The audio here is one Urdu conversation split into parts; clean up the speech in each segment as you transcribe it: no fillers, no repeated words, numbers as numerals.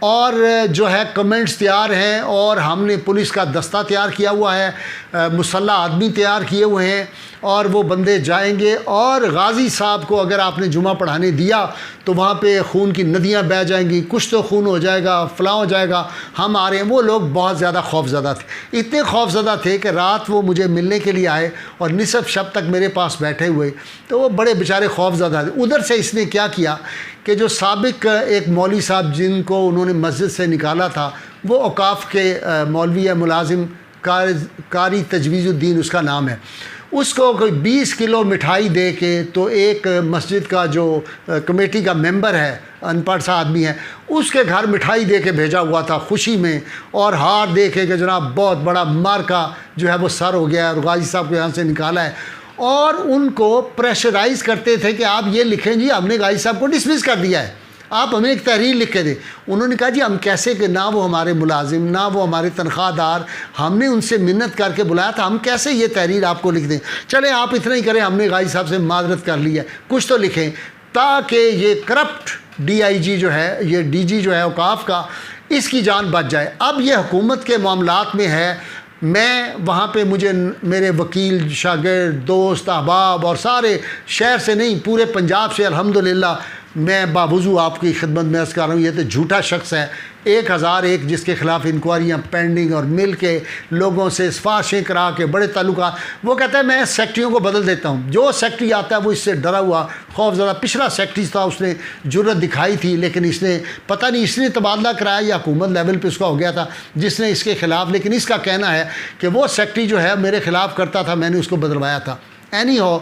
اور جو ہے کمنٹس تیار ہیں، اور ہم نے پولیس کا دستہ تیار کیا ہوا ہے، مسلح آدمی تیار کیے ہوئے ہیں، اور وہ بندے جائیں گے، اور غازی صاحب کو اگر آپ نے جمعہ پڑھانے دیا تو وہاں پہ خون کی ندیاں بہہ جائیں گی، کچھ تو خون ہو جائے گا، فلاں ہو جائے گا، ہم آ رہے ہیں۔ وہ لوگ بہت زیادہ خوفزدہ تھے، اتنے خوفزدہ تھے کہ رات وہ مجھے ملنے کے لیے آئے اور نصف شب تک میرے پاس بیٹھے ہوئے، تو وہ بڑے بیچارے خوفزدہ تھے۔ ادھر سے اس نے کیا کیا کہ جو سابق ایک مولوی صاحب جن کو انہوں نے مسجد سے نکالا تھا، وہ اوقاف کے مولوی ہے، ملازم قاری تجویز الدین اس کا نام ہے، اس کو کوئی 20 کلو مٹھائی دے کے، تو ایک مسجد کا جو کمیٹی کا ممبر ہے، ان پڑھ سا آدمی ہے، اس کے گھر مٹھائی دے کے بھیجا ہوا تھا خوشی میں، اور ہار دے کے کہ جناب بہت بڑا مارکا جو ہے وہ سر ہو گیا ہے اور غازی صاحب کو یہاں سے نکالا ہے، اور ان کو پریشرائز کرتے تھے کہ آپ یہ لکھیں جی ہم نے غازی صاحب کو ڈسمس کر دیا ہے، آپ ہمیں ایک تحریر لکھ کے دیں۔ انہوں نے کہا جی ہم کیسے، کہ نہ وہ ہمارے ملازم، نہ وہ ہمارے تنخواہ دار، ہم نے ان سے منت کر کے بلایا تھا، ہم کیسے یہ تحریر آپ کو لکھ دیں؟ چلیں آپ اتنا ہی کریں، ہم نے غازی صاحب سے معذرت کر لی ہے، کچھ تو لکھیں، تاکہ یہ کرپٹ ڈی آئی جی جو ہے، یہ ڈی جی جو ہے اوقاف کا، اس کی جان بچ جائے۔ اب یہ حکومت کے معاملات میں ہے، میں وہاں پہ مجھے میرے وکیل، شاگرد، دوست، احباب اور سارے شہر سے نہیں پورے پنجاب سے الحمدللہ میں باوضو آپ کی خدمت میں عرض کر رہا ہوں، یہ تو جھوٹا شخص ہے 1001 جس کے خلاف انکوائریاں پینڈنگ، اور مل کے لوگوں سے سفارشیں کرا کے بڑے تعلقات، وہ کہتا ہے میں سیکٹریوں کو بدل دیتا ہوں، جو سیکٹری آتا ہے وہ اس سے ڈرا ہوا خوف زدہ۔ پچھلا سیکٹری تھا، اس نے جرت دکھائی تھی، لیکن اس نے پتہ نہیں اس نے تبادلہ کرایا یا حکومت لیول پہ اس کا ہو گیا تھا جس نے اس کے خلاف، لیکن اس کا کہنا ہے کہ وہ سیکٹری جو ہے میرے خلاف کرتا تھا، میں نے اس کو بدلوایا تھا۔ اینی ہو،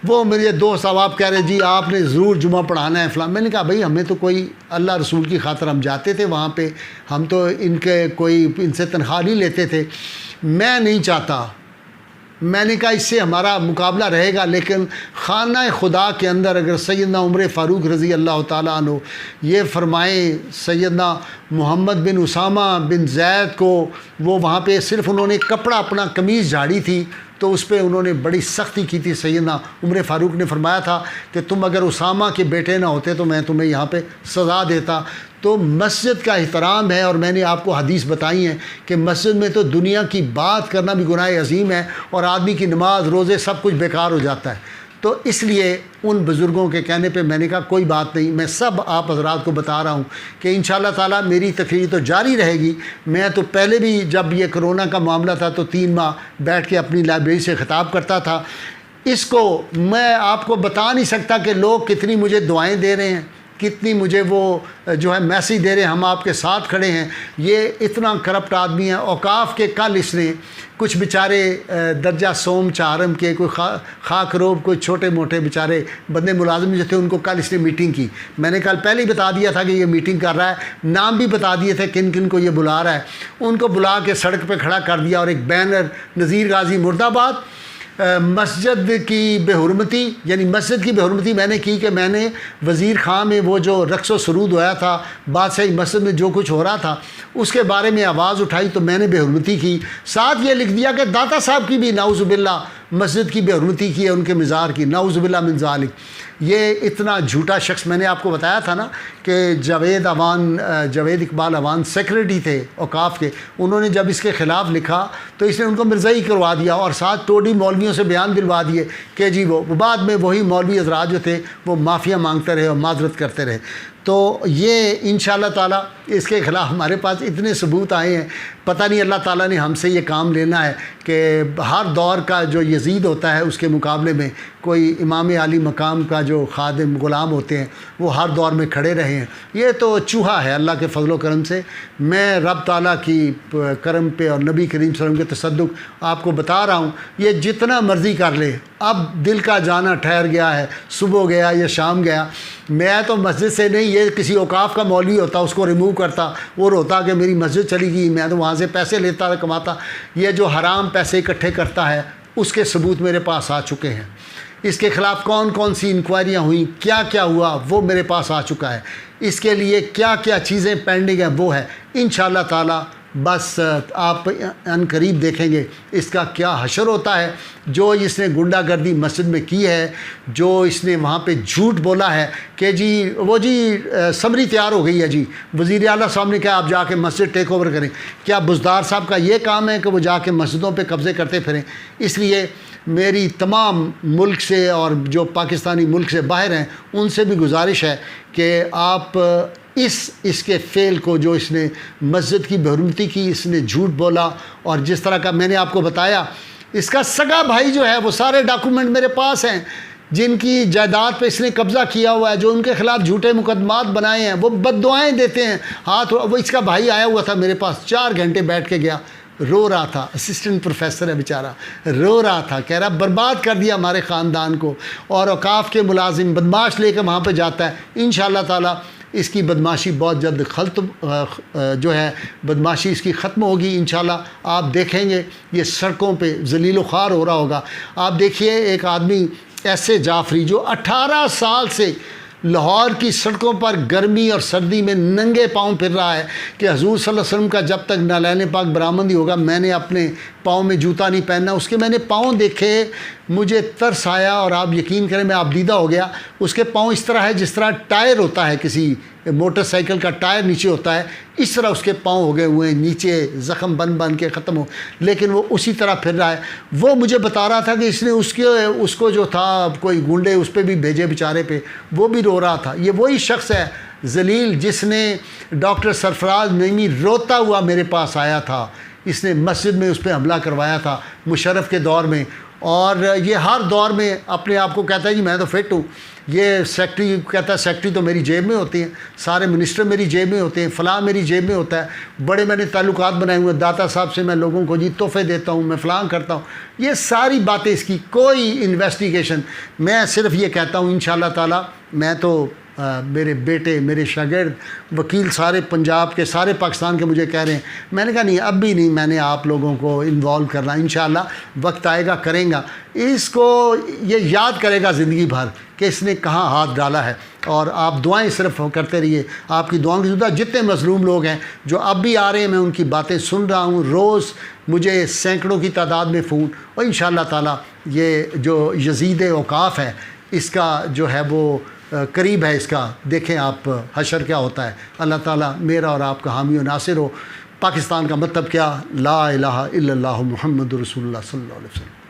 وہ میرے دوست آپ کہہ رہے جی آپ نے ضرور جمعہ پڑھانا ہے فلاں، میں نے کہا بھائی ہمیں تو کوئی اللہ رسول کی خاطر ہم جاتے تھے وہاں پہ، ہم تو ان سے تنخواہ نہیں لیتے تھے، میں نہیں چاہتا، میں نے کہا اس سے ہمارا مقابلہ رہے گا، لیکن خانہ خدا کے اندر اگر سیدنا عمر فاروق رضی اللہ تعالیٰ عنہ یہ فرمائیں سیدنا محمد بن اسامہ بن زید کو، وہ وہاں پہ صرف انہوں نے کپڑا اپنا قمیض جھاڑی تھی تو اس پہ انہوں نے بڑی سختی کی تھی، سیدنا عمر فاروق نے فرمایا تھا کہ تم اگر اسامہ کے بیٹے نہ ہوتے تو میں تمہیں یہاں پہ سزا دیتا۔ تو مسجد کا احترام ہے، اور میں نے آپ کو حدیث بتائی ہیں کہ مسجد میں تو دنیا کی بات کرنا بھی گناہ عظیم ہے، اور آدمی کی نماز روزے سب کچھ بیکار ہو جاتا ہے۔ تو اس لیے ان بزرگوں کے کہنے پہ میں نے کہا کوئی بات نہیں، میں سب آپ حضرات کو بتا رہا ہوں کہ انشاءاللہ تعالیٰ میری تقریر تو جاری رہے گی۔ میں تو پہلے بھی جب یہ کرونا کا معاملہ تھا تو 3 ماہ بیٹھ کے اپنی لائبریری سے خطاب کرتا تھا، اس کو میں آپ کو بتا نہیں سکتا کہ لوگ کتنی مجھے دعائیں دے رہے ہیں، کتنی مجھے وہ جو ہے میسیج دے رہے ہیں، ہم آپ کے ساتھ کھڑے ہیں۔ یہ اتنا کرپٹ آدمی ہے۔ اوقاف کے کل اس نے کچھ بیچارے درجہ سوم چارم کے کوئی خاک روب، کوئی چھوٹے موٹے بیچارے بندے ملازم جو تھے، ان کو کل اس نے میٹنگ کی۔ میں نے کل پہلے ہی بتا دیا تھا کہ یہ میٹنگ کر رہا ہے، نام بھی بتا دیے تھے کن کن کو یہ بلا رہا ہے۔ ان کو بلا کے سڑک پہ کھڑا کر دیا، اور ایک بینر نذیر غازی مرد آباد، مسجد کی بے حرمتی، یعنی مسجد کی بے حرمتی میں نے کی کہ میں نے وزیر خان میں وہ جو رقص و سرود ہوا تھا، بادشاہی مسجد میں جو کچھ ہو رہا تھا اس کے بارے میں آواز اٹھائی تو میں نے بے حرمتی کی۔ ساتھ یہ لکھ دیا کہ داتا صاحب کی بھی نعوذ باللہ مسجد کی بے حرمتی کی ہے، ان کے مزار کی، نعوذ باللہ من ذالک۔ یہ اتنا جھوٹا شخص، میں نے آپ کو بتایا تھا نا کہ جاوید اقبال اوان سیکریٹری تھے اوقاف کے، انہوں نے جب اس کے خلاف لکھا تو اس نے ان کو مرزائی کروا دیا، اور ساتھ ٹوڈی مولویوں سے بیان دلوا دیے کہ جی وہ بعد میں وہی مولوی حضرات جو تھے وہ معافیا مانگتے رہے اور معذرت کرتے رہے۔ تو یہ انشاءاللہ تعالیٰ اس کے خلاف ہمارے پاس اتنے ثبوت آئے ہیں، پتہ نہیں اللہ تعالیٰ نے ہم سے یہ کام لینا ہے کہ ہر دور کا جو یزید ہوتا ہے اس کے مقابلے میں کوئی امام عالی مقام کا جو خادم غلام ہوتے ہیں وہ ہر دور میں کھڑے رہے ہیں۔ یہ تو چوہا ہے اللہ کے فضل و کرم سے۔ میں رب تعالیٰ کی کرم پہ اور نبی کریم صلی اللہ علیہ وسلم کے تصدق آپ کو بتا رہا ہوں، یہ جتنا مرضی کر لے، اب دل کا جانا ٹھہر گیا ہے، صبح گیا یا شام گیا، میں تو مسجد سے نہیں، یہ کسی اوقاف کا مولوی ہوتا اس کو ریموو کرتا، وہ روتا کہ میری مسجد چلی گئی، میں تو وہاں سے پیسے لیتا کماتا۔ یہ جو حرام پیسے اکٹھے کرتا ہے اس کے ثبوت میرے پاس آ چکے ہیں، اس کے خلاف کون کون سی انکوائریاں ہوئیں، کیا کیا ہوا وہ میرے پاس آ چکا ہے، اس کے لیے کیا کیا چیزیں پینڈنگ ہیں وہ ہے۔ انشاءاللہ تعالیٰ بس آپ ان قریب دیکھیں گے اس کا کیا حشر ہوتا ہے. جو اس نے غنڈہ گردی مسجد میں کی ہے، جو اس نے وہاں پہ جھوٹ بولا ہے کہ جی وہ جی سمری تیار ہو گئی ہے جی، وزیر اعلیٰ صاحب نے کہا آپ جا کے مسجد ٹیک اوور کریں. کیا بزدار صاحب کا یہ کام ہے کہ وہ جا کے مسجدوں پہ قبضے کرتے پھریں؟ اس لیے میری تمام ملک سے اور جو پاکستانی ملک سے باہر ہیں ان سے بھی گزارش ہے کہ آپ اس کے فعل کو، جو اس نے مسجد کی بےحرمتی کی، اس نے جھوٹ بولا، اور جس طرح کا میں نے آپ کو بتایا اس کا سگا بھائی جو ہے وہ سارے ڈاکومنٹ میرے پاس ہیں جن کی جائیداد پہ اس نے قبضہ کیا ہوا ہے، جو ان کے خلاف جھوٹے مقدمات بنائے ہیں، وہ بد دعائیں دیتے ہیں. وہ اس کا بھائی آیا ہوا تھا میرے پاس، 4 گھنٹے بیٹھ کے گیا، رو رہا تھا. اسسٹنٹ پروفیسر ہے بیچارہ، رو رہا تھا، کہہ رہا برباد کر دیا ہمارے خاندان کو. اور اوقاف کے ملازم بدماش لے کے وہاں پہ جاتا ہے. انشاءاللہ تعالی اس کی بدماشی بہت جلد جو ہے بدماشی اس کی ختم ہوگی انشاءاللہ. آپ دیکھیں گے یہ سڑکوں پہ ذلیل و خوار ہو رہا ہوگا. آپ دیکھیے ایک آدمی ایسے جعفری جو 18 سال سے لاہور کی سڑکوں پر گرمی اور سردی میں ننگے پاؤں پھر رہا ہے کہ حضور صلی اللہ علیہ وسلم کا جب تک نالین پاک برآمد نہیں ہوگا میں نے اپنے پاؤں میں جوتا نہیں پہننا. اس کے میں نے پاؤں دیکھے، مجھے ترس آیا، اور آپ یقین کریں میں آبدیدہ ہو گیا. اس کے پاؤں اس طرح ہے جس طرح ٹائر ہوتا ہے کسی موٹر سائیکل کا ٹائر نیچے ہوتا ہے، اس طرح اس کے پاؤں ہو گئے ہوئے ہیں، نیچے زخم بن کے ختم ہو، لیکن وہ اسی طرح پھر رہا ہے. وہ مجھے بتا رہا تھا کہ اس نے اس کو جو تھا کوئی گنڈے اس پہ بھی بھیجے بیچارے پہ، وہ بھی رو رہا تھا. یہ وہی شخص ہے ذلیل جس نے ڈاکٹر سرفراز نعیمی روتا ہوا میرے پاس آیا تھا. اس نے مسجد میں اس پہ حملہ کروایا تھا مشرف کے دور میں، اور یہ ہر دور میں اپنے آپ کو کہتا ہے جی میں تو فٹ ہوں. یہ سیکٹری کہتا ہے سیکٹری تو میری جیب میں ہوتی ہیں، سارے منسٹر میری جیب میں ہوتے ہیں، فلاں میری جیب میں ہوتا ہے، بڑے میں نے تعلقات بنائے ہوئے، داتا صاحب سے میں لوگوں کو جی تحفے دیتا ہوں، میں فلاں کرتا ہوں. یہ ساری باتیں اس کی کوئی انویسٹیگیشن. میں صرف یہ کہتا ہوں انشاءاللہ تعالی میں تو میرے بیٹے، میرے شاگرد، وکیل سارے پنجاب کے، سارے پاکستان کے مجھے کہہ رہے ہیں. میں نے کہا نہیں اب بھی نہیں میں نے آپ لوگوں کو انوالو کرنا، انشاءاللہ وقت آئے گا کریں گا. اس کو یہ یاد کرے گا زندگی بھر کہ اس نے کہاں ہاتھ ڈالا ہے. اور آپ دعائیں صرف کرتے رہیے، آپ کی دعاؤں کی ضرورت. جتنے مظلوم لوگ ہیں جو اب بھی آ رہے ہیں میں ان کی باتیں سن رہا ہوں، روز مجھے سینکڑوں کی تعداد میں فون. اور انشاءاللہ تعالی یہ جو یزید اوقاف ہے اس کا جو ہے وہ قریب ہے، اس کا دیکھیں آپ حشر کیا ہوتا ہے. اللہ تعالیٰ میرا اور آپ کا حامی و ناصر ہو. پاکستان کا مطلب کیا؟ لا الہ الا اللہ محمد رسول اللہ صلی اللہ علیہ وسلم.